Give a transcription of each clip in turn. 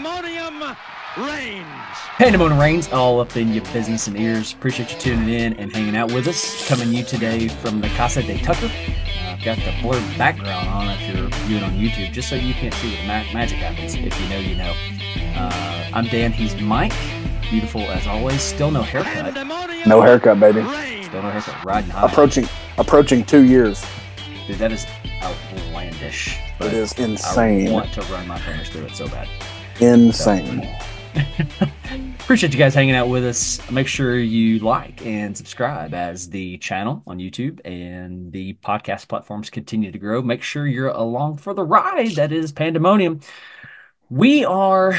Pandemonium Reigns. Pandemonium Reigns, all up in your business and ears. Appreciate you tuning in and hanging out with us. Coming you today from the Casa de Tucker. I've got the blurred background on if you're viewing on YouTube, just so you can't see what the magic happens. If you know, you know. I'm Dan. He's Mike. Beautiful as always. Still no haircut. No haircut, baby. Still no haircut. Riding high. Approaching 2 years. Dude, that is outlandish. It is insane. I want to run my fingers through it so bad. Insane. Appreciate you guys hanging out with us. Make sure you like and subscribe as the channel on YouTube and the podcast platforms continue to grow. Make sure you're along for the ride. That is Pandemonium. We are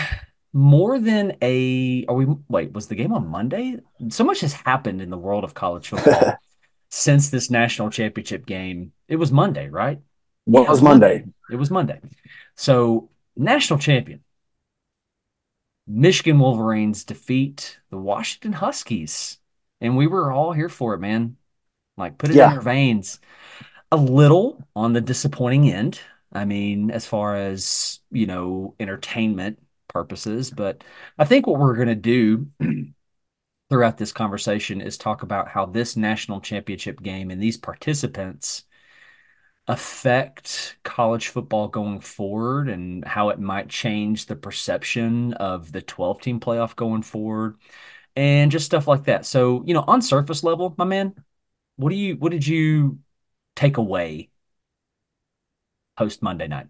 more than was the game on Monday? So much has happened in the world of college football since this national championship game. It was Monday, right? It was Monday. It was Monday. So, national champion. Michigan Wolverines defeat the Washington Huskies. And we were all here for it, man. Like, put it in our veins. A little on the disappointing end. I mean, as far as, entertainment purposes. But I think what we're going to do throughout this conversation is talk about how this national championship game and these participants affect college football going forward and how it might change the perception of the 12-team playoff going forward and just stuff like that. So, on surface level, my man, what did you take away post Monday night?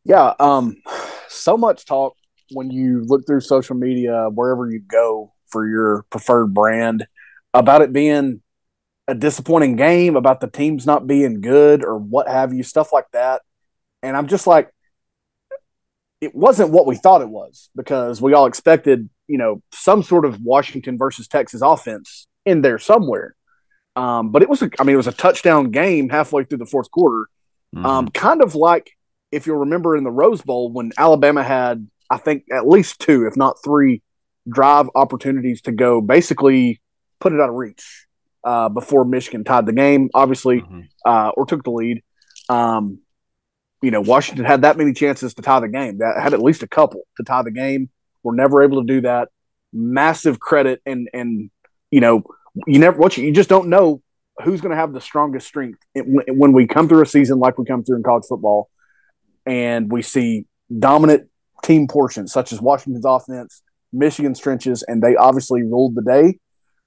Yeah, so much talk when you look through social media, wherever you go for your preferred brand, about it being a disappointing game, about the teams not being good or what have you, stuff like that. And I'm just like, it wasn't what we thought it was, because we all expected, some sort of Washington versus Texas offense in there somewhere. But it was a touchdown game halfway through the fourth quarter. Mm-hmm. Kind of like, if you'll remember in the Rose Bowl when Alabama had, I think, at least 2, if not 3 drive opportunities to go, basically put it out of reach. Before Michigan tied the game, obviously, or took the lead. Washington had that many chances to tie the game. That had at least a couple to tie the game. We're never able to do that. Massive credit, and you just don't know who's going to have the strongest strength when we come through a season like we come through in college football, and we see dominant team portions such as Washington's offense, Michigan's trenches, and they obviously ruled the day.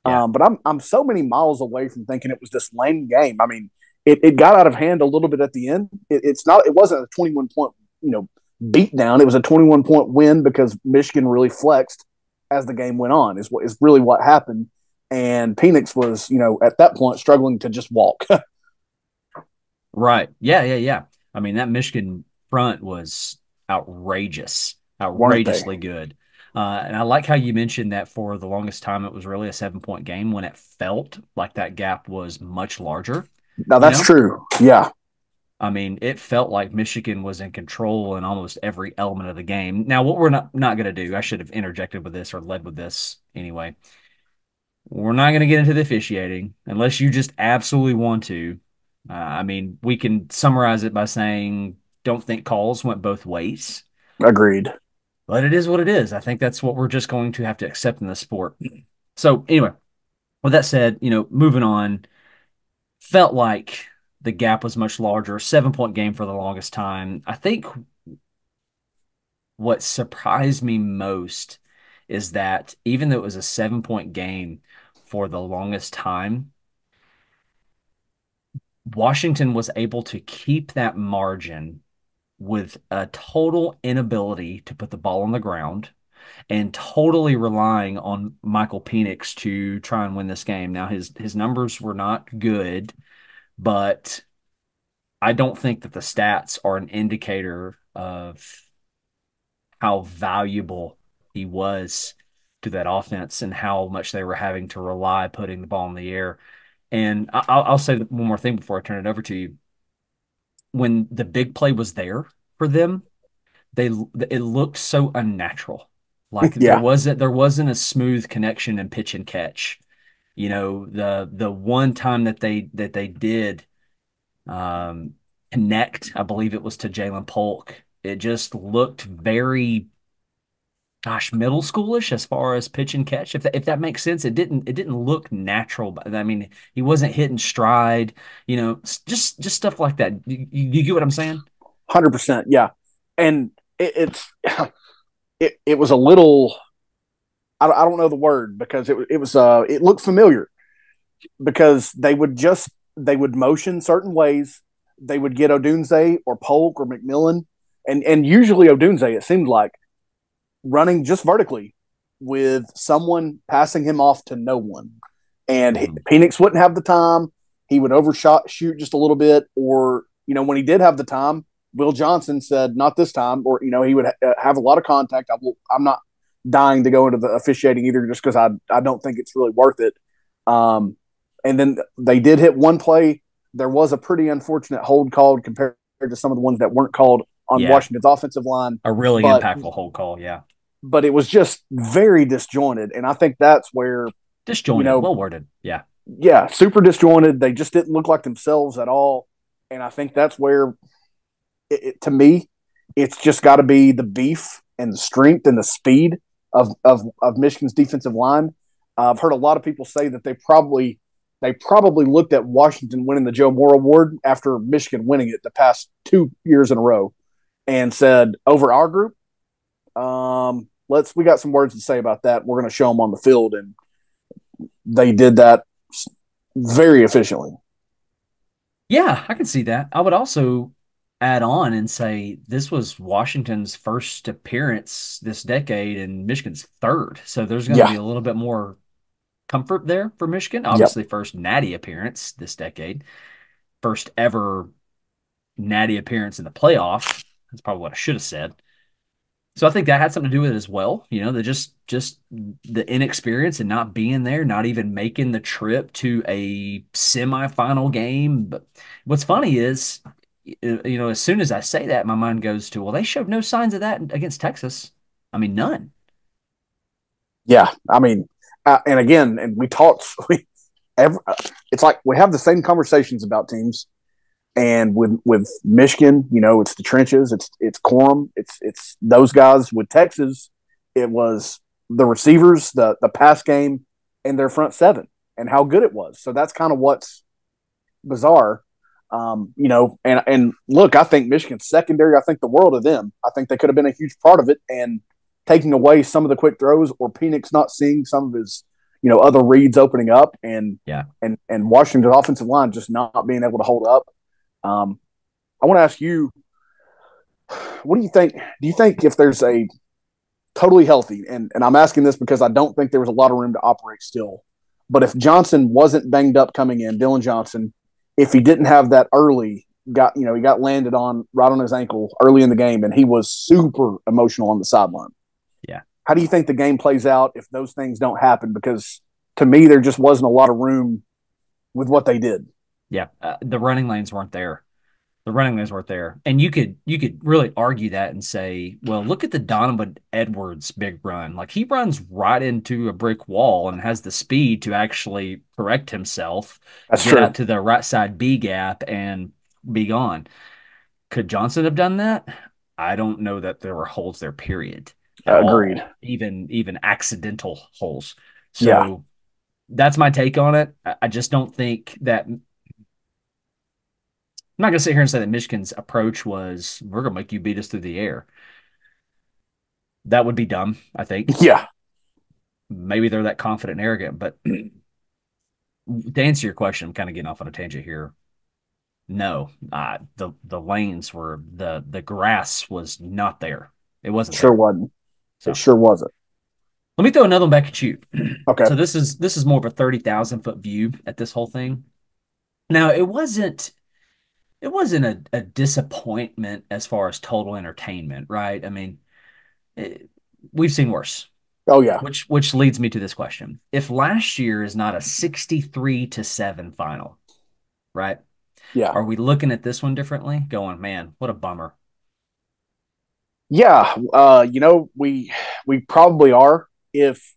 Yeah. But I'm so many miles away from thinking it was this lame game. I mean, it got out of hand a little bit at the end. It wasn't a 21-point beat down. It was a 21-point win because Michigan really flexed as the game went on. Is really what happened. And Penix was at that point struggling to just walk. Right. Yeah. I mean, that Michigan front was outrageously good. And I like how you mentioned that for the longest time, it was really a 7-point game when it felt like that gap was much larger. Now, that's true. Yeah. I mean, it felt like Michigan was in control in almost every element of the game. Now, what we're not going to do, I should have interjected with this or led with this anyway. We're not going to get into the officiating unless you just absolutely want to. I mean, we can summarize it by saying, don't think calls went both ways. Agreed. But it is what it is. I think that's what we're just going to have to accept in the sport. So anyway, with that said, moving on, felt like the gap was much larger. 7-point game for the longest time. I think what surprised me most is that even though it was a 7-point game for the longest time, Washington was able to keep that margin with a total inability to put the ball on the ground and totally relying on Michael Penix to try and win this game. Now, his numbers were not good, but I don't think that the stats are an indicator of how valuable he was to that offense and how much they were having to rely putting the ball in the air. And I'll say one more thing before I turn it over to you. When the big play was there for them, it looked so unnatural. Like there wasn't a smooth connection and pitch and catch. The one time that they did connect, I believe it was to Jalen Polk It just looked very, gosh, middle schoolish as far as pitch and catch. If that makes sense, it didn't look natural. But I mean, he wasn't hitting stride, just stuff like that. You get what I'm saying? 100%. Yeah. And it's, it was a little, I don't know the word because it looked familiar because they would motion certain ways. They would get Odunze or Polk or McMillan. And usually Odunze, it seemed like, running just vertically with someone passing him off to no one. And Penix wouldn't have the time. He would shoot just a little bit. Or, when he did have the time, Will Johnson said, not this time. Or, he would have a lot of contact. I'm not dying to go into the officiating either just because I don't think it's really worth it. And then they did hit one play. There was a pretty unfortunate hold called compared to some of the ones that weren't called on Washington's offensive line. A really impactful hold call, yeah. But it was just very disjointed. And I think that's where disjointed, well worded. Yeah. Yeah, super disjointed. They just didn't look like themselves at all. And I think that's where to me, it's just got to be the beef and the strength and the speed of Michigan's defensive line. I've heard a lot of people say that they probably looked at Washington winning the Joe Moore Award after Michigan winning it the past 2 years in a row and said, over our group, we got some words to say about that. We're going to show them on the field. And they did that very efficiently. Yeah, I can see that. I would also add on and say this was Washington's first appearance this decade and Michigan's third. So there's going to be a little bit more comfort there for Michigan. Obviously, first natty appearance this decade, first ever natty appearance in the playoff. That's probably what I should have said. So I think that had something to do with it as well. Just the inexperience and not being there, not even making the trip to a semifinal game. But what's funny is, as soon as I say that, my mind goes to, well, they showed no signs of that against Texas. I mean, none. Yeah, I mean, and again, and we talked. It's like we have the same conversations about teams. And with Michigan, it's the trenches, it's Corum, it's those guys. With Texas, it was the receivers, the pass game, and their front seven, and how good it was. So that's kind of what's bizarre, And look, I think Michigan's secondary. I think the world of them. I think they could have been a huge part of it, and taking away some of the quick throws, or Penix not seeing some of his other reads opening up, and Washington's offensive line just not being able to hold up. I want to ask you, what do you think? Do you think if there's a totally healthy, and I'm asking this because I don't think there was a lot of room to operate still, but if Johnson wasn't banged up coming in, Dylan Johnson, if he didn't have that early, he got landed on right on his ankle early in the game, and he was super emotional on the sideline. Yeah. How do you think the game plays out if those things don't happen? Because to me, there just wasn't a lot of room with what they did. Yeah, the running lanes weren't there. And you could really argue that and say, well, look at the Donovan Edwards big run. Like, he runs right into a brick wall and has the speed to actually correct himself, That's get true. out to the right side B gap and be gone. Could Johnson have done that? I don't know that there were holes there, period. Agreed. Even accidental holes. So that's my take on it. I just don't think that. I'm not going to sit here and say that Michigan's approach was, we're going to make you beat us through the air. That would be dumb, I think. Yeah. Maybe they're that confident and arrogant, but to answer your question, I'm kind of getting off on a tangent here. No, the lanes were, the grass was not there. It wasn't Sure there. wasn't. So, it sure wasn't. Let me throw another one back at you. Okay. So this is more of a 30,000-foot view at this whole thing. Now, it wasn't a disappointment as far as total entertainment, right? I mean, we've seen worse. Oh, yeah. Which leads me to this question. If last year is not a 63-7 final, right? Yeah. Are we looking at this one differently? Going, man, what a bummer. Yeah. We probably are if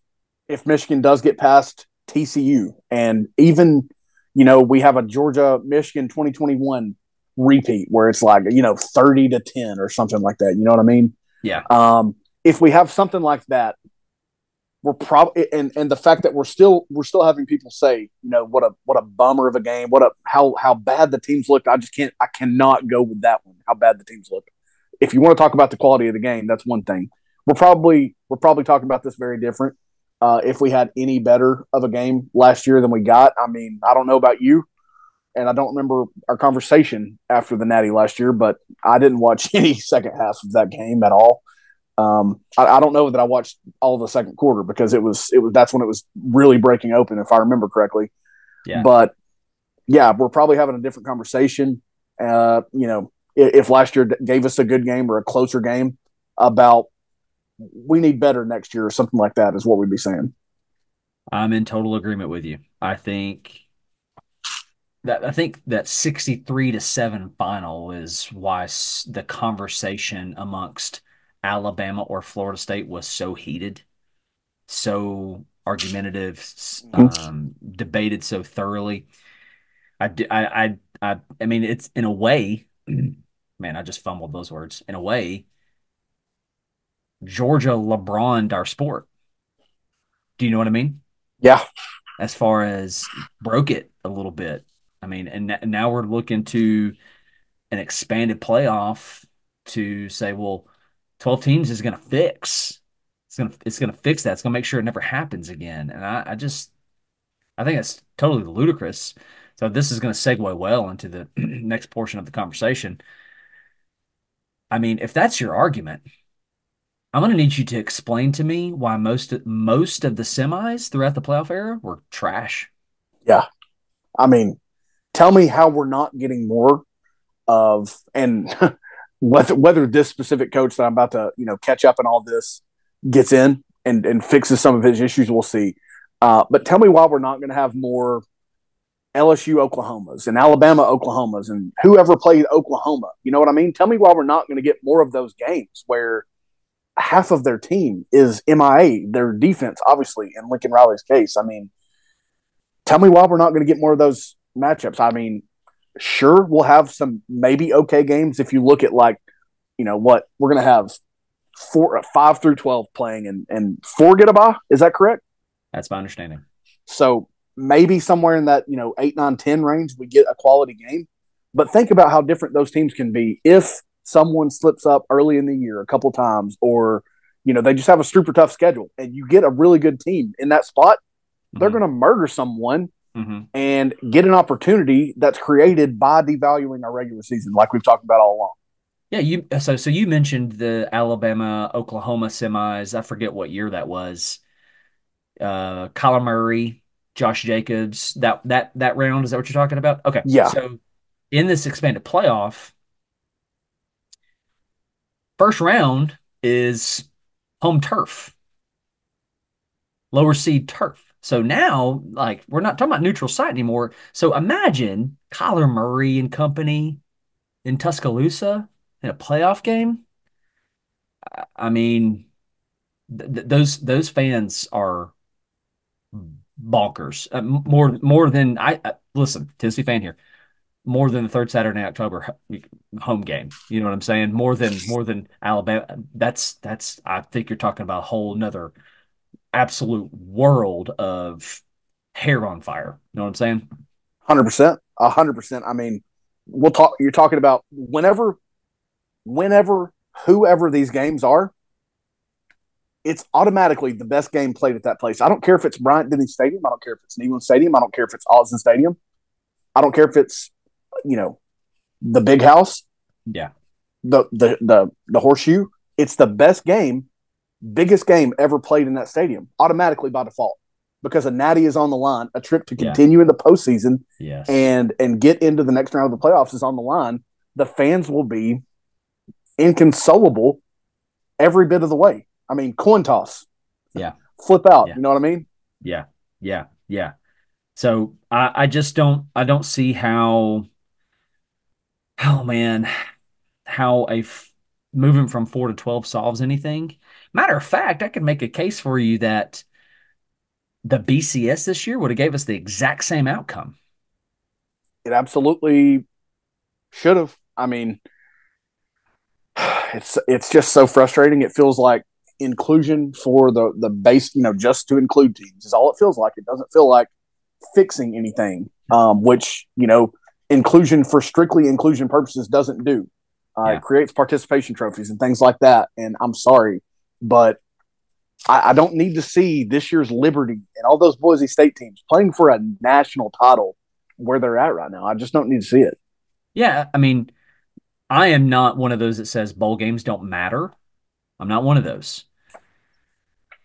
Michigan does get past TCU, and even, we have a Georgia-Michigan 2021 repeat where it's like, 30-10 or something like that. You know what I mean? Yeah. If we have something like that, we're probably and the fact that we're still having people say, what a bummer of a game, how bad the teams looked. I cannot go with that one. How bad the teams look. If you want to talk about the quality of the game, that's one thing. We're probably talking about this very different. If we had any better of a game last year than we got, I mean, I don't know about you, and I don't remember our conversation after the Natty last year, but I didn't watch any second half of that game at all. I don't know that I watched all of the second quarter because it was that's when it was really breaking open, if I remember correctly. Yeah. But yeah, we're probably having a different conversation. If last year gave us a good game or a closer game, about we need better next year or something like that is what we'd be saying. I'm in total agreement with you. I think that 63-7 final is why the conversation amongst Alabama or Florida State was so heated, so argumentative, debated so thoroughly. I mean, it's in a way, man, I just fumbled those words. In a way, Georgia LeBroned our sport. Do you know what I mean? Yeah, As far as broke it a little bit. I mean, and now we're looking to an expanded playoff to say, well, 12 teams is going to fix. It's going to fix that. It's going to make sure it never happens again. And I think it's totally ludicrous. So this is going to segue well into the next portion of the conversation. I mean, if that's your argument, I'm going to need you to explain to me why most of the semis throughout the playoff era were trash. yeah. I mean, tell me how we're not getting more of, and whether this specific coach that I'm about to catch up in all this gets in and fixes some of his issues, we'll see. But tell me why we're not going to have more LSU Oklahomas and Alabama Oklahomas and whoever played Oklahoma. You know what I mean? Tell me why we're not going to get more of those games where half of their team is MIA, their defense, obviously, in Lincoln Riley's case. I mean, tell me why we're not going to get more of those matchups. I mean, sure, we'll have some maybe okay games if you look at, like, what we're going to have 5 through 12 playing and 4 get a bye. Is that correct? That's my understanding. So maybe somewhere in that 8, 9, 10 range we get a quality game. But think about how different those teams can be if someone slips up early in the year a couple times, or they just have a super tough schedule, and you get a really good team in that spot. They're going to murder someone and get an opportunity that's created by devaluing our regular season, like we've talked about all along. Yeah, so you mentioned the Alabama Oklahoma semis. I forget what year that was. Kyler Murray, Josh Jacobs, that round, is that what you're talking about? Okay. Yeah. So in this expanded playoff, first round is home turf, lower seed turf. So now, like, we're not talking about neutral site anymore. So imagine Kyler Murray and company in Tuscaloosa in a playoff game. I mean, those fans are bonkers. More than listen, Tennessee fan here. More than the third Saturday in October home game. You know what I'm saying? More than Alabama. That's I think you're talking about a whole nother absolute world of hair on fire. You know what I'm saying? 100%. 100%. I mean, we'll talk. You're talking about whenever, whoever these games are, it's automatically the best game played at that place. I don't care if it's Bryant-Denny Stadium. I don't care if it's Neyland Stadium. I don't care if it's Austin Stadium. I don't care if it's the Big House, Yeah. the Horseshoe. It's the best game, biggest game ever played in that stadium, automatically by default, because a natty is on the line, a trip to continue in the postseason, Yes. and get into the next round of the playoffs is on the line. The fans will be inconsolable every bit of the way. I mean, coin toss. Yeah. Flip out. Yeah. You know what I mean? Yeah. Yeah. Yeah. So I just don't see how, oh man, how moving from 4 to 12 solves anything. Matter of fact, I could make a case for you that the BCS this year would have gave us the exact same outcome. It absolutely Should have. I mean, it's just so frustrating. It feels like inclusion for the base, just to include teams is all it feels like. It doesn't feel like fixing anything, which inclusion for strictly inclusion purposes doesn't do. Yeah. It creates participation trophies and things like that. And I'm sorry, but I don't need to see this year's Liberty and all those Boise State teams playing for a national title where they're at right now. I just don't need to see it. Yeah, I mean, I am not one of those that says bowl games don't matter. I'm not one of those.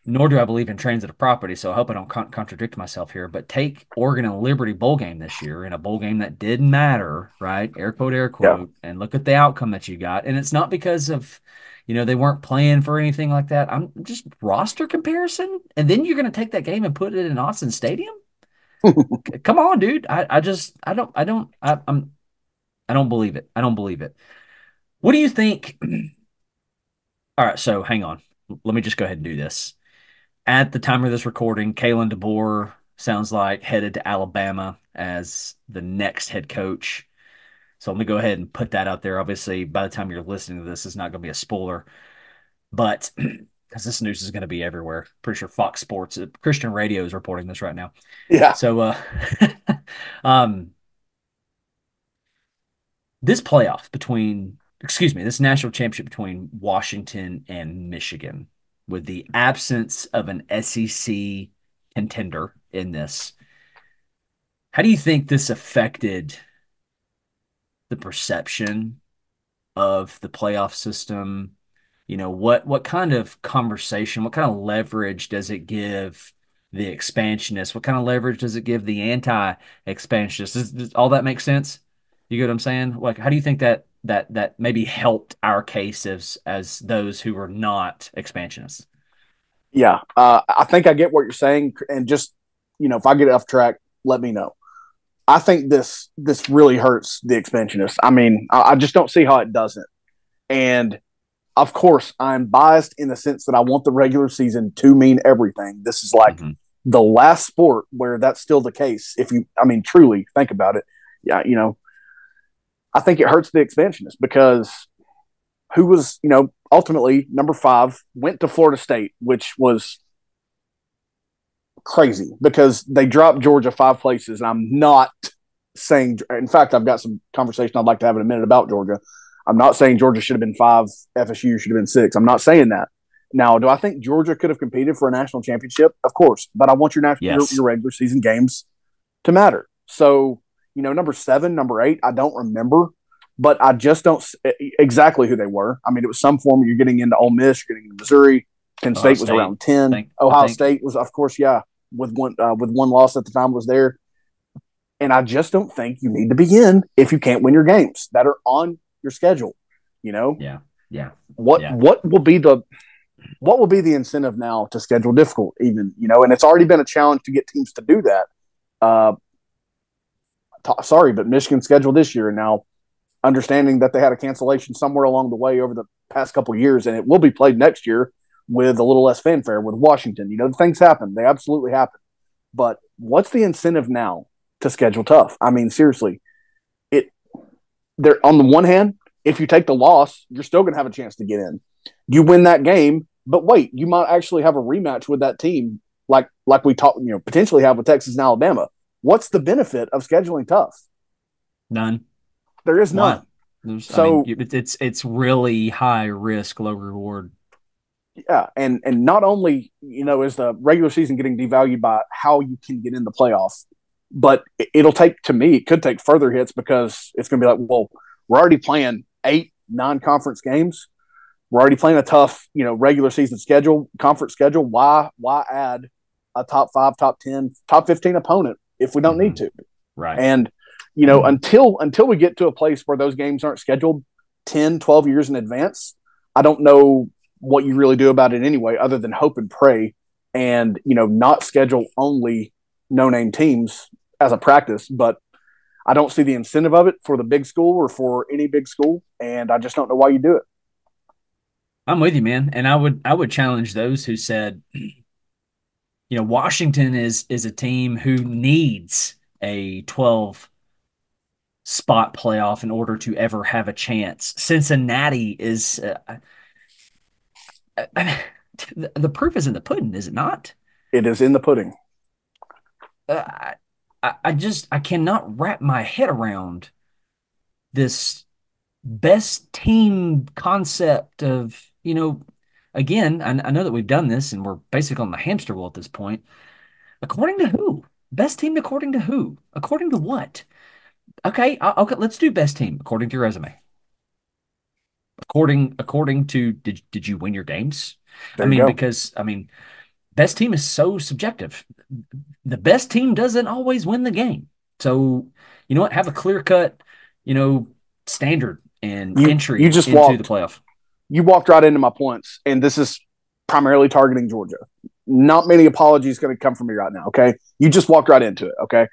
Nor do I believe in transitive property, so I hope I don't contradict myself here. But take Oregon and Liberty bowl game this year in a bowl game that did matter, right? Air Yeah. quote, and look at the outcome that you got. And it's not because of, they weren't playing for anything like that. I'm just roster comparison, and then you're going to take that game and put it in Austin Stadium. Come on, dude. I don't believe it. I don't believe it. What do you think? All right, so hang on. Let me just go ahead and do this. At the time of this recording, Kalen DeBoer sounds like headed to Alabama as the next head coach. So let me go ahead and put that out there. Obviously, by the time you're listening to this, it's not going to be a spoiler, but because this news is going to be everywhere. Pretty sure Fox Sports, Christian Radio is reporting this right now. Yeah. So, um, this playoff between, excuse me, this national championship between Washington and Michigan, with the absence of an SEC contender in this, how do you think this affected the perception of the playoff system? What kind of conversation, what kind of leverage does it give the expansionists? What kind of leverage does it give the anti-expansionists? Does all that make sense? You get what I'm saying? Like, how do you think that maybe helped our case as those who were not expansionists? Yeah. I think I get what you're saying. And just, if I get off track, let me know. I think this really hurts the expansionists. I mean, I just don't see how it doesn't. And of course, I'm biased in the sense that I want the regular season to mean everything. This is like the last sport where that's still the case. Truly think about it. Yeah, I think it hurts the expansionists because who was, ultimately number 5 went to Florida State, which was crazy because they dropped Georgia 5 places. And I'm not saying, in fact, I've got some conversation I'd like to have in a minute about Georgia. I'm not saying Georgia should have been 5, FSU should have been 6. I'm not saying that. Now, do I think Georgia could have competed for a national championship? Of course, but I want your regular season games to matter. So, number 7, number 8, I don't remember, but I just don't exactly who they were. I mean, it was some form. You're getting into Ole Miss, you're getting into Missouri. Penn State was around 10. Ohio State was, of course, with one loss at the time was there. And I just don't think you need to begin if you can't win your games that are on your schedule. Yeah. What will be the incentive now to schedule difficult? Even and it's already been a challenge to get teams to do that. Sorry, but Michigan scheduled this year, and now understanding that they had a cancellation somewhere along the way over the past couple of years, and it will be played next year with a little less fanfare with Washington. Things happen; they absolutely happen. But what's the incentive now to schedule tough? I mean, seriously, they're on the one hand, if you take the loss, you're still going to have a chance to get in. You win that game, but wait, you might actually have a rematch with that team, like we talked, potentially have with Texas and Alabama. What's the benefit of scheduling tough? None. There is none. It's really high risk, low reward. Yeah, and not only is the regular season getting devalued by how you can get in the playoffs, but it could take further hits because it's going to be like, well, we're already playing 8 non-conference games. We're already playing a tough, regular season conference schedule. Why add a top 5, top 10, top 15 opponent if we don't need to? Right. And, until we get to a place where those games aren't scheduled 10, 12 years in advance, I don't know what you really do about it anyway, other than hope and pray and, not schedule only no-name teams as a practice. But I don't see the incentive of it for the big school or for any big school, and I just don't know why you do it. I'm with you, man. And I would challenge those who said, Washington is a team who needs a 12 spot playoff in order to ever have a chance. Cincinnati is the proof is in the pudding, is it not? It is in the pudding. Uh, I cannot wrap my head around this best team concept of, again, I know that we've done this and we're basically on the hamster wheel at this point. According to who? Best team according to who? According to what? Okay, let's do best team according to your resume. According to did you win your games? There you go. Because best team is so subjective. The best team doesn't always win the game. So, you know what? Have a clear cut, standard and entry you just into the playoff. You walked right into my points, and this is primarily targeting Georgia. Not many apologies going to come from me right now, okay? You just walked right into it, okay?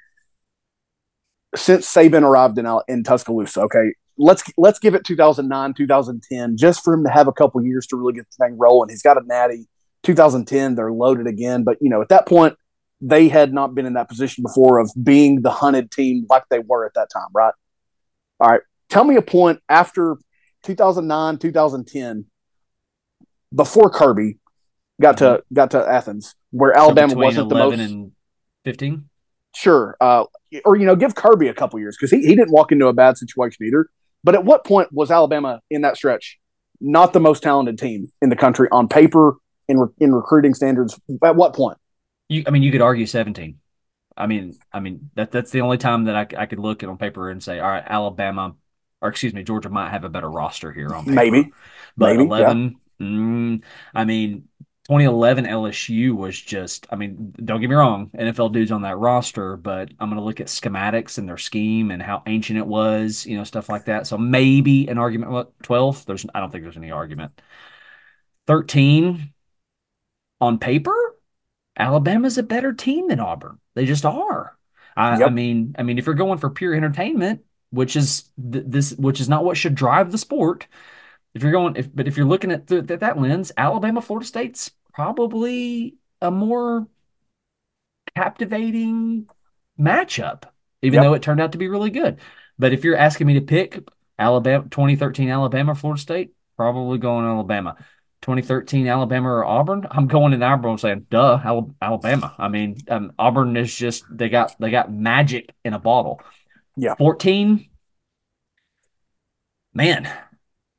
Since Saban arrived in Tuscaloosa, okay, let's give it 2009, 2010, just for him to have a couple years to really get the thing rolling. He's got a natty. 2010, they're loaded again. But, at that point, they had not been in that position before of being the hunted team like they were at that time, right? All right. Tell me a point after 2009, 2010, before Kirby got to Athens, where Alabama wasn't the most. 11 and 15? Sure. Or, give Kirby a couple years because he didn't walk into a bad situation either. But at what point was Alabama in that stretch not the most talented team in the country on paper, in recruiting standards? At what point? You could argue 17. That's the only time that I could look at on paper and say, all right, Georgia might have a better roster here on paper. But 11, yeah. 2011 LSU was just, don't get me wrong, NFL dudes on that roster, but I'm going to look at schematics and their scheme and how ancient it was, stuff like that. So maybe an argument. What, 12? I don't think there's any argument. 13, on paper, Alabama's a better team than Auburn. They just are. If you're going for pure entertainment, which is which is not what should drive the sport. If you're looking at that lens, Alabama, Florida State's probably a more captivating matchup, even though it turned out to be really good. But if you're asking me to pick Alabama, 2013 Alabama, Florida State, probably going Alabama. 2013 Alabama or Auburn, I'm going in Auburn saying, duh, Alabama. Auburn is just they got magic in a bottle. Yeah. 14, man,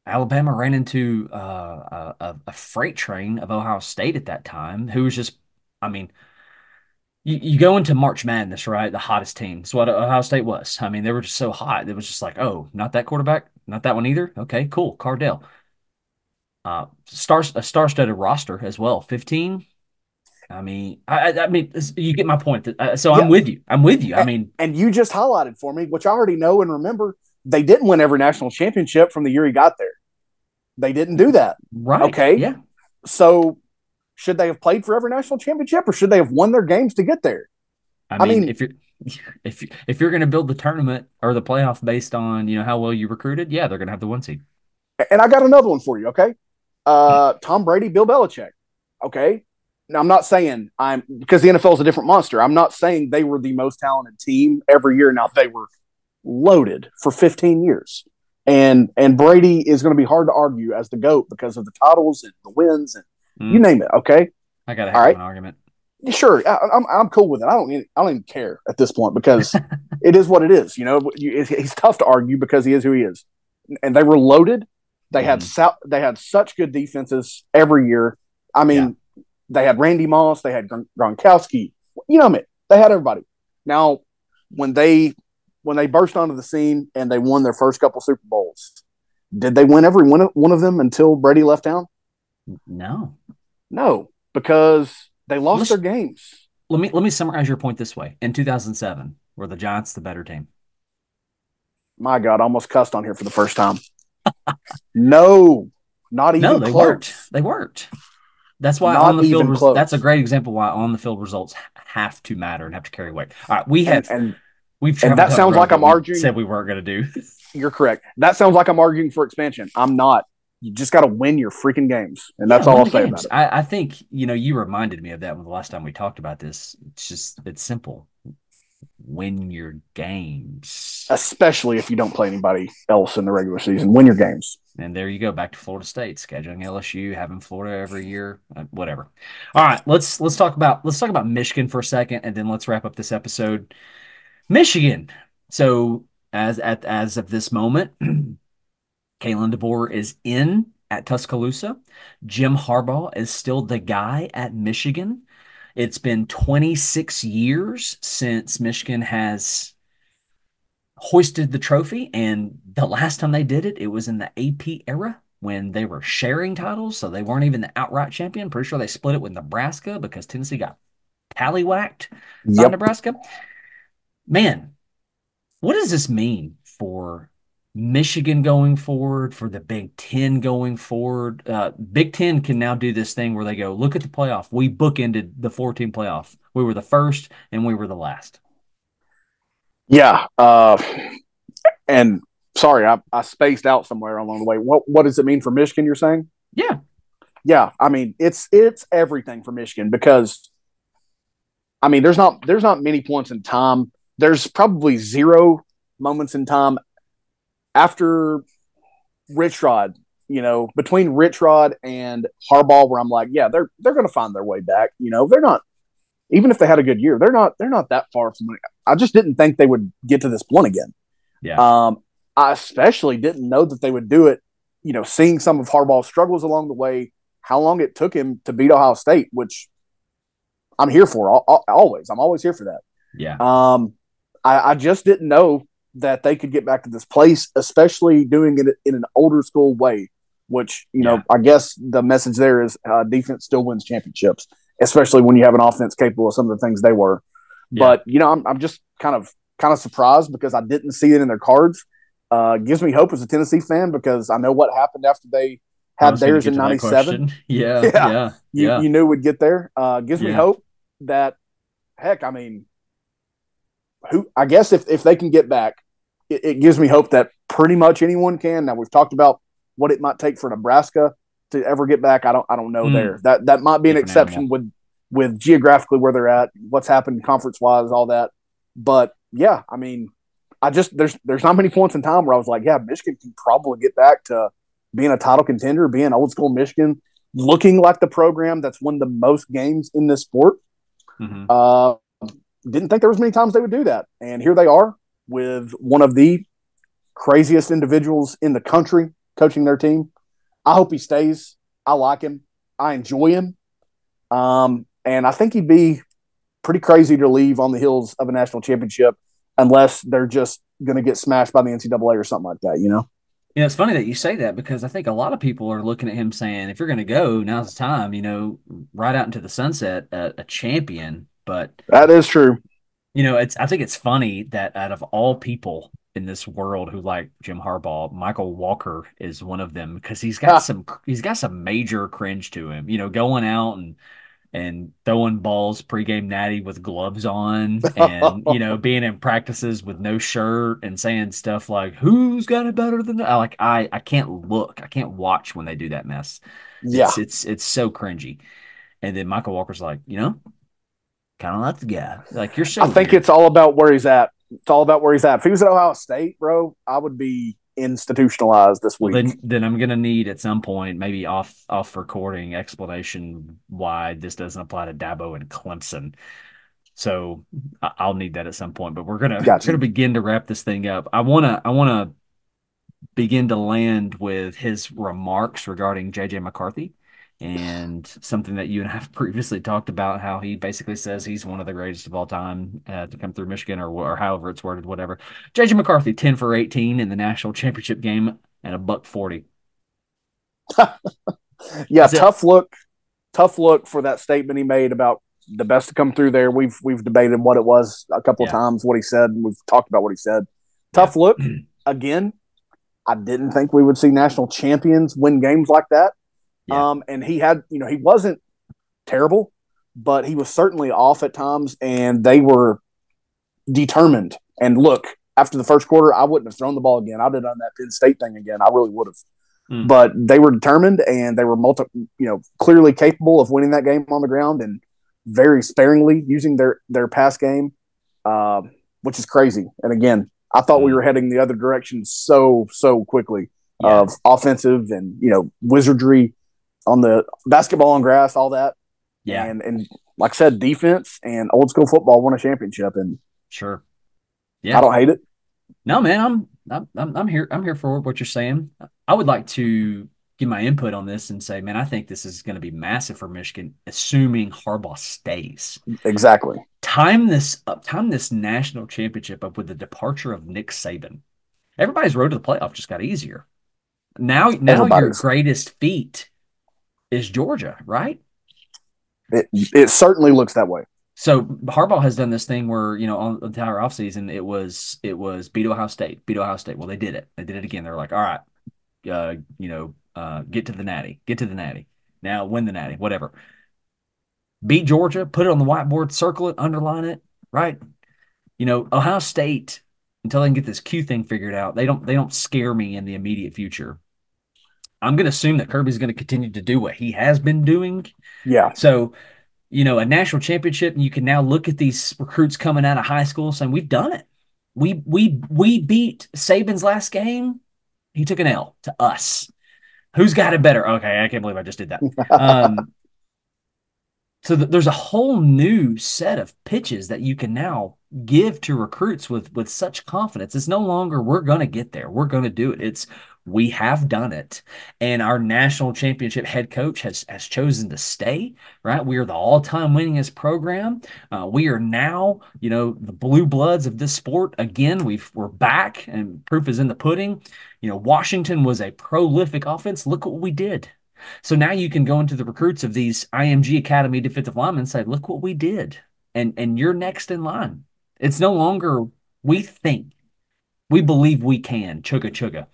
Alabama ran into a freight train of Ohio State at that time, who was just, you go into March Madness, right? The hottest team. That's what Ohio State was. They were just so hot. It was just like, oh, not that quarterback, not that one either. Okay, cool. Cardell. A star-studded roster as well. 15. You get my point. So yeah. I'm with you. And you just highlighted for me, which I already know and remember. They didn't win every national championship from the year he got there. They didn't do that. Right. Okay. Yeah. So should they have played for every national championship, or should they have won their games to get there? If you're going to build the tournament or the playoff based on how well you recruited, yeah, they're going to have the 1 seed. And I got another one for you. Okay. Tom Brady, Bill Belichick. Okay. Now I'm not saying because the NFL is a different monster. I'm not saying they were the most talented team every year. Now they were loaded for 15 years. And Brady is going to be hard to argue as the GOAT because of the titles and the wins and you name it. Okay. I got to have an argument. Sure. I'm cool with it. I don't even care at this point because it is what it is. He's tough to argue because he is who he is. And they were loaded. They had such good defenses every year. They had Randy Moss. They had Gronkowski. They had everybody. Now, when they burst onto the scene and they won their first couple Super Bowls, did they win every one of them until Brady left town? No, because they lost their games. Let me summarize your point this way. In 2007, were the Giants the better team? My God, I almost cussed on here for the first time. No, not even close. They weren't. That's why on the field. That's a great example why on the field results have to matter and have to carry weight. All right, we've and that sounds like I'm arguing. Said we weren't going to do. You're correct. That sounds like I'm arguing for expansion. I'm not. You just got to win your freaking games, and that's all I'll say about it. I think you reminded me of that when the last time we talked about this. It's simple. Win your games. especially if you don't play anybody else in the regular season. Win your games. And there you go, back to Florida State, scheduling LSU, having Florida every year, whatever. All right, let's talk about Michigan for a second, and then let's wrap up this episode. Michigan. So as of this moment, Kalen DeBoer is in at Tuscaloosa. Jim Harbaugh is still the guy at Michigan. It's been 26 years since Michigan has hoisted the trophy, and the last time they did it, it was in the AP era when they were sharing titles, so they weren't even the outright champion. Pretty sure they split it with Nebraska because Tennessee got tallywhacked by Yep. Nebraska. Man, what does this mean for Michigan going forward, for the Big Ten going forward? Big Ten can now do this thing where they go, look at the playoff. We bookended the 14 playoff. We were the first and we were the last. Yeah. And sorry, I spaced out somewhere along the way. What does it mean for Michigan, you're saying? Yeah. Yeah. I mean, it's everything for Michigan because I mean, there's not many points in time. There's probably zero moments in time after Rich Rod, between Rich Rod and Harbaugh, where I'm like, yeah, they're going to find their way back. They're not, even if they had a good year, they're not that far from it. I just didn't think they would get to this point again. Yeah. I especially didn't know that they would do it. Seeing some of Harbaugh's struggles along the way, how long it took him to beat Ohio State, which I'm here for always. I'm always here for that. Yeah. I just didn't know that they could get back to this place, especially doing it in an older school way, which, I guess the message there is defense still wins championships, especially when you have an offense capable of some of the things they were. Yeah. But, I'm just kind of surprised because I didn't see it in their cards. Gives me hope as a Tennessee fan because I know what happened after they had theirs in 97. Yeah. You knew we'd get there. Gives me Yeah. hope that, heck, I mean, I guess if they can get back, it gives me hope that pretty much anyone can. Now we've talked about what it might take for Nebraska to ever get back. I don't know there. That might be an Different exception animal. with geographically where they're at, what's happened conference wise, all that. But yeah, I mean, there's not many points in time where I was like, yeah, Michigan can probably get back to being a title contender, being old school Michigan, looking like the program that's won the most games in this sport. Mm-hmm. Didn't think there was many times they would do that, and here they are with one of the craziest individuals in the country coaching their team. I hope he stays. I like him. I enjoy him. And I think he'd be pretty crazy to leave on the heels of a national championship unless they're just going to get smashed by the NCAA or something like that, Yeah, it's funny that you say that because I think a lot of people are looking at him saying, if you're going to go, now's the time, right out into the sunset, a champion. But, That is true. I think it's funny that out of all people in this world who like Jim Harbaugh, Michael Walker is one of them because he's got some major cringe to him, going out and throwing balls pregame natty with gloves on and, being in practices with no shirt and saying stuff like, who's got it better than that? I can't look. I can't watch when they do that mess. Yeah. It's so cringy. And then Michael Walker's like, kind of like the guy. Like, you're so I think weird. it's all about where he's at. It's all about where he's at. If he was at Ohio State, bro, I would be institutionalized this Well, week. then I'm gonna need at some point, maybe off recording, explanation why this doesn't apply to Dabo and Clemson. So I'll need that at some point. But we're gonna Gotcha. begin to wrap this thing up. I wanna begin to land with his remarks regarding JJ McCarthy and something that you and I have previously talked about, how he basically says he's one of the greatest of all time to come through Michigan or however it's worded, whatever. JJ McCarthy, 10 for 18 in the national championship game and a $140. Yeah, That's it. tough look for that statement he made about the best to come through there. We've debated what it was a couple of Yeah. times, what he said, and we've talked about what he said. Yeah. Tough look. Again, I didn't think we would see national champions win games like that. Yeah. And he had, he wasn't terrible, but he was certainly off at times, and they were determined. And look, after the first quarter, I wouldn't have thrown the ball again. I'd have done that Penn State thing again. I really would have. But they were determined, and they were clearly capable of winning that game on the ground, and very sparingly using their pass game. which is crazy. And again, I thought we were heading the other direction so quickly of offensive and wizardry on the basketball on grass, all that. Yeah. And like I said, defense and old school football won a championship, and sure. Yeah. I don't hate it. No, man, I'm here. I'm here for what you're saying. I would like to give my input on this and say, man, I think this is going to be massive for Michigan, assuming Harbaugh stays. Exactly. Time this national championship up with the departure of Nick Saban. Everybody's road to the playoff just got easier. Now your greatest feat is Georgia, right? It certainly looks that way. So Harbaugh has done this thing where, on the entire offseason, it was beat Ohio State. Well, they did it. They did it again. They're like, all right, get to the natty. Get to the natty. Now win the natty, whatever. Beat Georgia, put it on the whiteboard, circle it, underline it, right? Ohio State, until they can get this Q thing figured out, they don't scare me in the immediate future. I'm going to assume that Kirby's going to continue to do what he has been doing. Yeah. So, a national championship, and you can now look at these recruits coming out of high school saying, we've done it. We beat Saban's last game. He took an L to us. Who's got it better? Okay, I can't believe I just did that. So there's a whole new set of pitches that you can now give to recruits with such confidence. It's no longer we're going to get there. We're going to do it. It's we have done it. And our national championship head coach has chosen to stay, right? We are the all-time winningest program. We are now, the blue bloods of this sport. Again, we're back, and proof is in the pudding. Washington was a prolific offense. Look what we did. So now you can go into the recruits of these IMG Academy defensive linemen and say, look what we did. And you're next in line. It's no longer we think. We believe we can. Chugga chugga.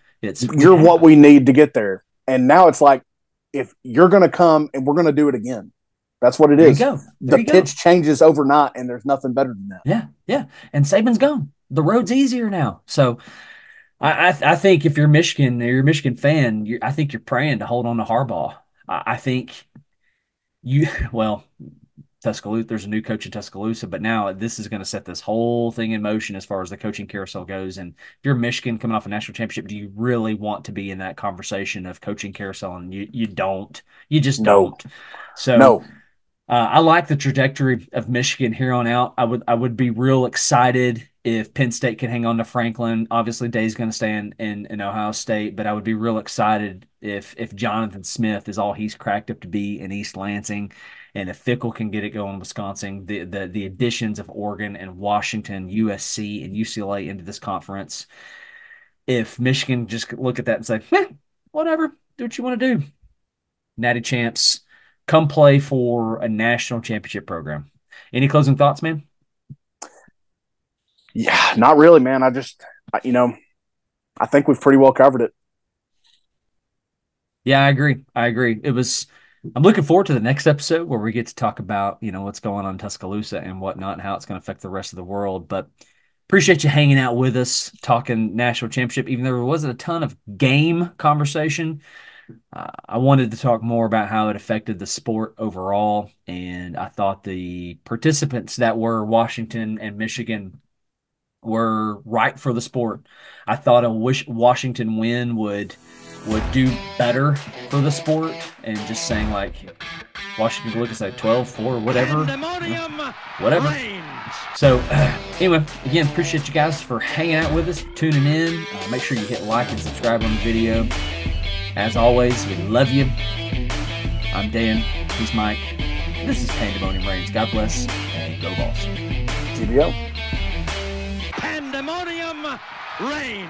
You're what we need to get there. And now it's like, if you're going to come and we're going to do it again. That's what it is. The pitch changes overnight, and there's nothing better than that. Yeah, yeah. And Saban's gone. The road's easier now. So I think if you're Michigan or you're a Michigan fan, I think you're praying to hold on to Harbaugh. I think Tuscaloosa, there's a new coach in Tuscaloosa, but now this is going to set this whole thing in motion as far as the coaching carousel goes. And if you're Michigan coming off a national championship, do you really want to be in that conversation of coaching carousel? And you don't. You just don't. So no. I like the trajectory of Michigan here on out. I would be real excited if Penn State can hang on to Franklin. Obviously, Day's going to stay in Ohio State, but I would be real excited if Jonathan Smith is all he's cracked up to be in East Lansing, and if Fickle can get it going in Wisconsin. The additions of Oregon and Washington, USC, and UCLA into this conference. If Michigan just look at that and say, whatever, do what you want to do. Natty champs. Come play for a national championship program. Any closing thoughts, man? Yeah, not really, man. I think we've pretty well covered it. Yeah, I agree. I'm looking forward to the next episode where we get to talk about, what's going on in Tuscaloosa and whatnot and how it's going to affect the rest of the world. But appreciate you hanging out with us, talking national championship, even though there wasn't a ton of game conversation. I wanted to talk more about how it affected the sport overall, and I thought the participants that were Washington and Michigan were right for the sport. I thought a Washington win would do better for the sport, and just saying like Washington look at like 12-4, whatever. Whatever. Reigns. So anyway, again, appreciate you guys for hanging out with us, tuning in. Make sure you hit like and subscribe on the video. As always, we love you. I'm Dan. He's Mike. This is Pandemonium Reigns. God bless and go Vols. GBO. Pandemonium Reigns.